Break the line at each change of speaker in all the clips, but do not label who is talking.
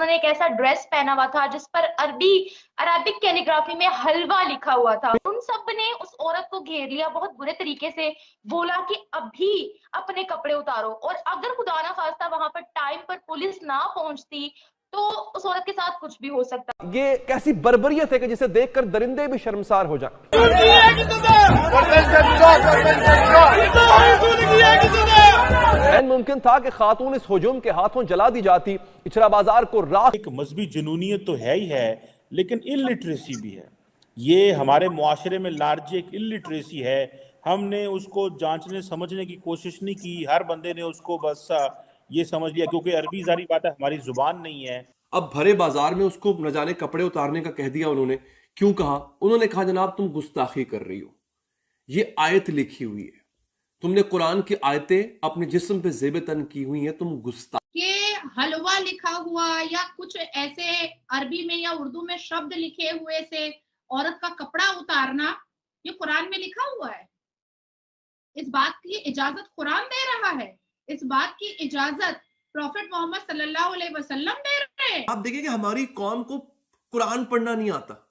उन्होंने एक ऐसा ड्रेस पहना हुआ था जिस पर अरबिक कैलीग्राफी में हलवा लिखा हुआ था। उन सब ने उस औरत को घेर लिया बहुत बुरे तरीके से, बोला कि अभी अपने कपड़े उतारो, और अगर खुदा ना खास्ता वहां पर टाइम पर पुलिस ना पहुंचती तो उस औरत के साथ कुछ भी हो सकता।
ये कैसी बर्बरियत है कि जिसे देखकर दरिंदे भी शर्मसार हो जाए। मुमकिन था कि खातून इस हुजूम के हाथों जला दी जाती। इचरा बाजार को राख।
एक मजहबी जुनूनियत तो है ही है, लेकिन इलिटरेसी भी है। ये हमारे मुआशरे में लार्ज एक इलिटरेसी है। हमने उसको जांचने समझने की कोशिश नहीं की। हर बंदे ने उसको बस ये समझ लिया क्योंकि अरबी जारी बात है, हमारी जुबान नहीं है।
अब भरे बाजार में उसको न जाने कपड़े उतारने का कह दिया उन्होंने। क्यों कहा? उन्होंने कहा जनाब तुम गुस्ताखी कर रही हो, ये आयत लिखी हुई है, तुमने कुरान की आयतें अपने जिस्म पे जेब तन की हुई हैं, तुम गुस्ताख।
ये हलवा लिखा हुआ या कुछ ऐसे अरबी में या उर्दू में शब्द लिखे हुए से औरत का कपड़ा उतारना, ये कुरान में लिखा हुआ है। इस बात की इजाजत कुरान दे रहा है, इस बात की इजाजत प्रॉफेट मोहम्मद सल्लल्लाहु अलैहि वसल्लम दे रहे हैं।
आप देखिए कि हमारी कौम को कुरान पढ़ना नहीं आता।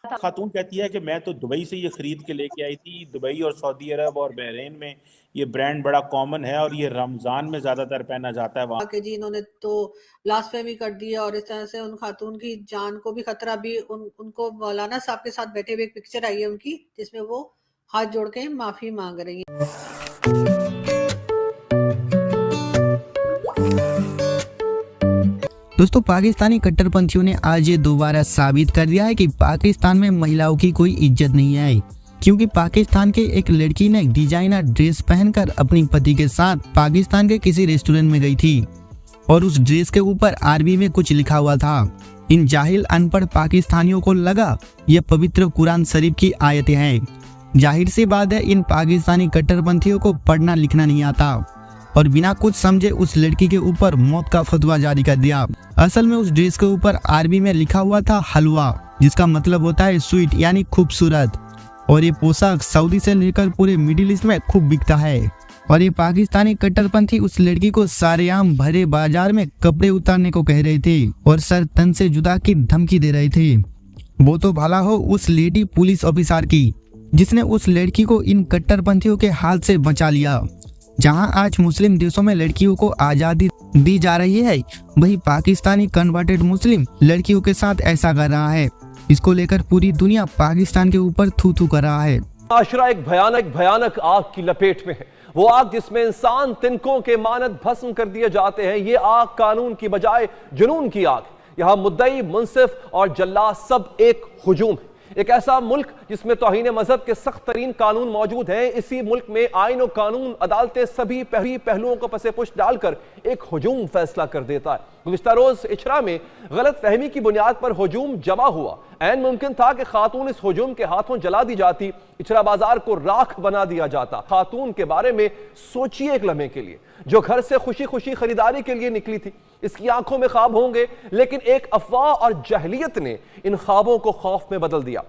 खातून कहती है कि मैं तो दुबई से ये खरीद के लेके आई थी। दुबई और सऊदी अरब और बहरीन में ये ब्रांड बड़ा कॉमन है और ये रमजान में ज्यादातर पहना जाता है वहाँ
के जी इन्होंने तो ब्लास्फेमी कर दिया और इस तरह से उन खातून की जान को भी खतरा भी उनको मौलाना साहब के साथ बैठे हुए एक पिक्चर आई है उनकी, जिसमें वो हाथ जोड़ के माफी मांग रही है।
दोस्तों, पाकिस्तानी कट्टरपंथियों ने आज ये दोबारा साबित कर दिया है कि पाकिस्तान में महिलाओं की कोई इज्जत नहीं है, क्योंकि पाकिस्तान के एक लड़की ने डिजाइनर ड्रेस पहनकर अपने पति के साथ पाकिस्तान के किसी रेस्टोरेंट में गई थी और उस ड्रेस के ऊपर अरबी में कुछ लिखा हुआ था। इन जाहिल अनपढ़ पाकिस्तानियों को लगा ये पवित्र कुरान शरीफ की आयतें हैं। जाहिर सी बात है इन पाकिस्तानी कट्टरपंथियों को पढ़ना लिखना नहीं आता और बिना कुछ समझे उस लड़की के ऊपर मौत का फतवा जारी कर दिया। असल में उस ड्रेस के ऊपर अरबी में लिखा हुआ था हलवा, जिसका मतलब होता है स्वीट यानी खूबसूरत, और ये पोशाक सऊदी से लेकर पूरे मिडिल ईस्ट में खूब बिकता है। और ये पाकिस्तानी कट्टरपंथी उस लड़की को सारेआम भरे बाजार में कपड़े उतारने को कह रहे थे और सर तन से जुदा की धमकी दे रहे थे। वो तो भला हो उस लेडी पुलिस ऑफिसर की जिसने उस लड़की को इन कट्टरपंथियों के हाथ से बचा लिया। जहां आज मुस्लिम देशों में लड़कियों को आजादी दी जा रही है, वही पाकिस्तानी कन्वर्टेड मुस्लिम लड़कियों के साथ ऐसा कर रहा है। इसको लेकर पूरी दुनिया पाकिस्तान के ऊपर थू थू कर रहा है।
आशरा एक भयानक आग की लपेट में है। वो आग जिसमें इंसान तिनकों के मानद भस्म कर दिए जाते हैं। ये आग कानून की बजाय जुनून की आग। यहाँ मुद्दई, मुंसिफ और जल्लाद सब एक हुजूम है। एक ऐसा मुल्क जिसमें तौहीन मजहब के सख्त तरीन कानून मौजूद हैं, इसी मुल्क में आईन और कानून, अदालतें सभी पहलुओं को पसे पुष्ट डालकर एक हुजूम फैसला कर देता है। गुज़िश्ता रोज इचरा में गलत फहमी की बुनियाद पर हुजूम जमा हुआ। ऐन मुमकिन था कि खातून इस हुजूम के हाथों जला दी जाती, इचरा बाजार को राख बना दिया जाता। खातून के बारे में सोचिए एक लम्हे के लिए, जो घर से खुशी खुशी खरीदारी के लिए निकली थी। इसकी आंखों में ख्वाब होंगे, लेकिन एक अफवाह और जहलियत ने इन ख्वाबों को खौफ में बदल दिया।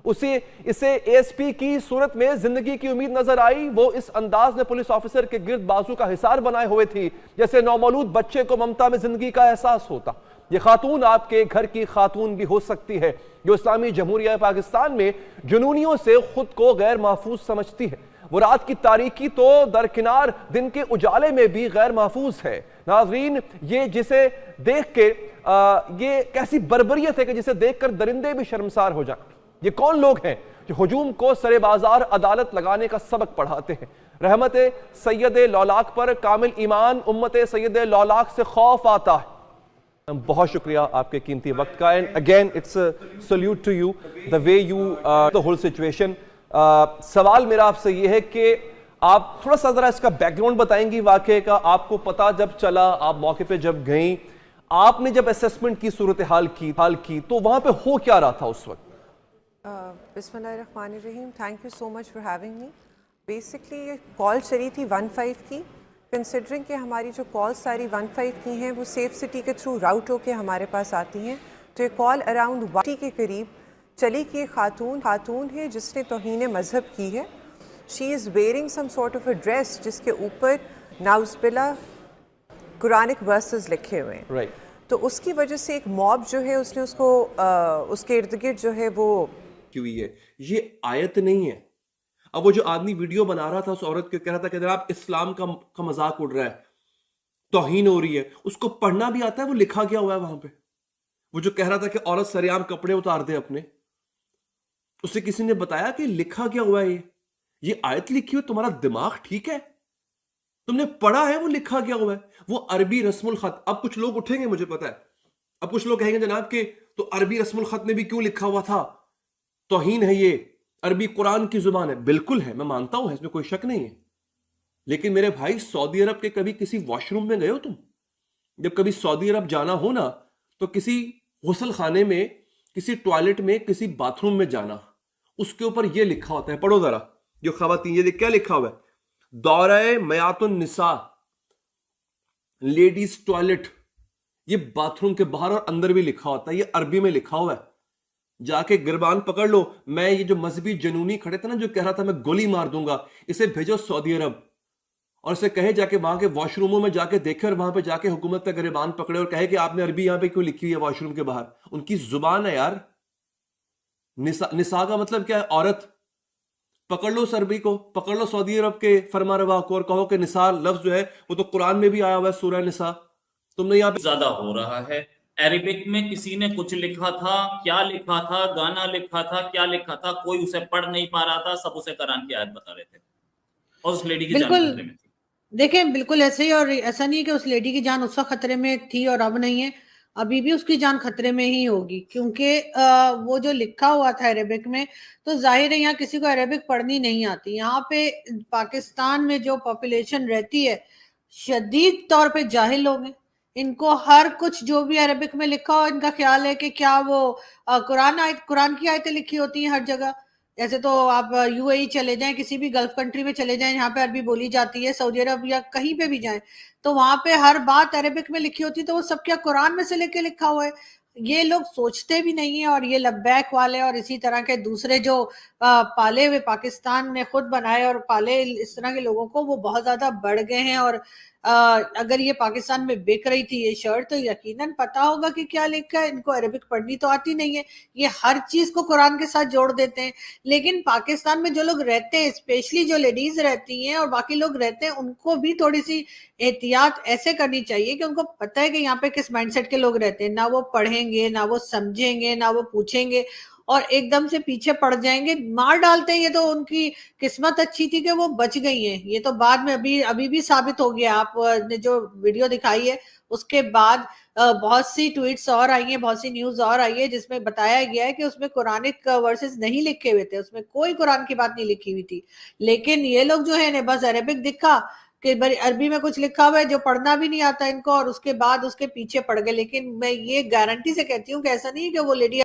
इसे एएसपी की सूरत में जिंदगी की उम्मीद नजर आई। वो इस अंदाज में पुलिस ऑफिसर के गिर्द बाजू का हिसार बनाए हुए थी जैसे नौमौलूद बच्चे को ममता में जिंदगी का एहसास होता। ये खातून आपके घर की खातून भी हो सकती है, जो इस्लामी जमहूरिया पाकिस्तान में जुनूनियों से खुद को गैर महफूज समझती है। वो रात की तारीकी तो दरकिनार दिन के उजाले में भी गैर महफूज है। नाज़रीन, ये जिसे देख के ये कैसी बर्बरियत है कि जिसे देखकर दरिंदे भी शर्मसार हो जाए। ये कौन लोग हैं जो हुजूम को सरे बाजार अदालत लगाने का सबक पढ़ाते हैं? रहमत सैयद लौलाक पर कामिल ईमान उम्मत सैयद लौलाक से खौफ आता है। बहुत शुक्रिया आपके कीमती वक्त का। And again it's salute to you the way you the whole situation. सवाल मेरा आपसे ये है कि आप थोड़ा सा जरा इसका बैकग्राउंड बताएंगी वाकये का। आपको पता जब चला, आप मौके पे जब गई, आपने जब असेसमेंट की, सूरत हाल की तो वहां पे हो क्या रहा था उस वक्त?
बिस्मिल्लाहिर्रहमानिर्रहीम। Thank you so much for having me. Basically ये कॉल चली थी 15 की। कंसिडरिंग कि हमारी जो कॉल्स सारी 15 की हैं वो सेफ सिटी के थ्रू राउट होके हमारे पास आती हैं, तो ये कॉल अराउंड 1 के करीब चली कि एक खातून है जिसने तौहीन मज़हब की है। She is wearing some sort of a dress जिसके ऊपर नाउज़बिल्लाह कुरानिक वर्सेस लिखे हुए हैं। तो उसकी वजह से एक मॉब जो है उसने उसको उसके इर्द गिर्द जो है वो
की हुई है। ये आयत नहीं है। अब वो जो आदमी वीडियो बना रहा था उस औरत के, कह रहा था कि आप इस्लाम का मजाक उड़ रहा है, तौहीन हो रही है, उसको पढ़ना भी आता है, वो लिखा गया हुआ है वहां पे। वो जो कह रहा था कि औरत सरेआम कपड़े उतार दे अपने, उसे किसी ने बताया कि लिखा गया हुआ है, ये आयत लिखी हुई, तुम्हारा दिमाग ठीक है, तुमने पढ़ा है, वो लिखा गया हुआ है, वो अरबी रस्मुल खत। अब कुछ लोग उठेंगे, मुझे पता है, अब कुछ लोग कहेंगे जनाब के तो अरबी रस्मुल खत में भी क्यों लिखा हुआ था, तौहीन है ये, अरबी कुरान की जुबान है। बिल्कुल है, मैं मानता हूं, इसमें कोई शक नहीं है। लेकिन मेरे भाई, सऊदी अरब के कभी किसी वॉशरूम में गए हो तुम? जब कभी सऊदी अरब जाना हो ना, तो किसी गुसल खाने में, किसी टॉयलेट में, किसी बाथरूम में जाना, उसके ऊपर ये लिखा होता है, पढ़ो जरा, जो खवातीन, ये देख क्या लिखा हुआ है, दौरे मयातुन निसा, लेडीज टॉयलेट। ये बाथरूम के बाहर और अंदर भी लिखा होता है, ये अरबी में लिखा हुआ है। जाके गिरबान पकड़ लो। मैं ये जो मजहबी जनूनी खड़े थे ना, जो कह रहा था मैं गोली मार दूंगा, इसे भेजो सऊदी अरब और इसे कहे जाके वहां के वॉशरूमों में जाके देखे और वहां पे जाके हुकूमत का गिरबान पकड़े और कहे कि आपने अरबी यहां पे क्यों लिखी हुई है वॉशरूम के बाहर। उनकी जुबान है यार। निसा का मतलब क्या है? औरत। पकड़ लो उस अरबी को, पकड़ लो सऊदी अरब के फरमारवा को और कहो कि निसा लफ्ज जो है वो तो कुरान में भी आया हुआ है, सूरह निसा। तुमने यहाँ पे
ज्यादा हो रहा है। अरेबिक में किसी ने कुछ लिखा था, क्या लिखा था, गाना लिखा था, क्या लिखा था, कोई उसे पढ़ नहीं पा रहा था, सब उसे कुरान की आयत बता रहे थे और उस लेडी की जान खतरे में थी।
देखें, बिल्कुल ऐसे ही, और ऐसा नहीं है कि उस लेडी की जान उस वक्त खतरे में थी और अब नहीं है, अभी भी उसकी जान खतरे में ही होगी, क्योंकि वो जो लिखा हुआ था अरेबिक में, तो जाहिर है यहाँ किसी को अरेबिक पढ़नी नहीं आती। यहाँ पे पाकिस्तान में जो पॉपुलेशन रहती है, शदीद तौर पे जाहिल लोग हैं। इनको हर कुछ जो भी अरेबिक में लिखा हो, इनका ख्याल है कि क्या वो कुरान की आयतें लिखी होती हैं हर जगह। ऐसे तो आप यूएई चले जाएं, किसी भी गल्फ कंट्री में चले जाएं, यहाँ पे अरबी बोली जाती है, सऊदी अरब या कहीं पे भी जाएं, तो वहां पे हर बात अरेबिक में लिखी होती है, तो वो सब क्या कुरान में से लेके लिखा हुआ है? ये लोग सोचते भी नहीं है। और ये लब्बैक वाले और इसी तरह के दूसरे जो पाले हुए पाकिस्तान ने खुद बनाए और पाले इस तरह के लोगों को, वो बहुत ज्यादा बढ़ गए हैं। और अगर ये पाकिस्तान में बिक रही थी ये शर्ट, तो यकीनन पता होगा कि क्या लिखा है। इनको अरेबिक पढ़नी तो आती नहीं है, ये हर चीज को कुरान के साथ जोड़ देते हैं। लेकिन पाकिस्तान में जो लोग रहते हैं, स्पेशली जो लेडीज रहती हैं और बाकी लोग रहते हैं, उनको भी थोड़ी सी एहतियात ऐसे करनी चाहिए कि उनको पता है कि यहाँ पे किस माइंडसेट के लोग रहते हैं। ना वो पढ़ेंगे, ना वो समझेंगे, ना वो पूछेंगे और एकदम से पीछे पड़ जाएंगे, मार डालते हैं। ये तो उनकी किस्मत अच्छी थी कि वो बच गई हैं। ये तो बाद में अभी भी साबित हो गया। आपने जो वीडियो दिखाई है उसके बाद बहुत सी ट्वीट्स और आई हैं, बहुत सी न्यूज और आई है जिसमें बताया गया है कि उसमें कुरानिक वर्सेस नहीं लिखे हुए थे, उसमें कोई कुरान की बात नहीं लिखी हुई थी। लेकिन ये लोग जो है ने बस अरेबिक दिखा कि अरबी में कुछ लिखा हुआ है जो पढ़ना भी नहीं आता इनको, और उसके बाद उसके पीछे पड़ गए। लेकिन मैं ये गारंटी से कहती हूँ कि ऐसा नहीं है कि वो लेडी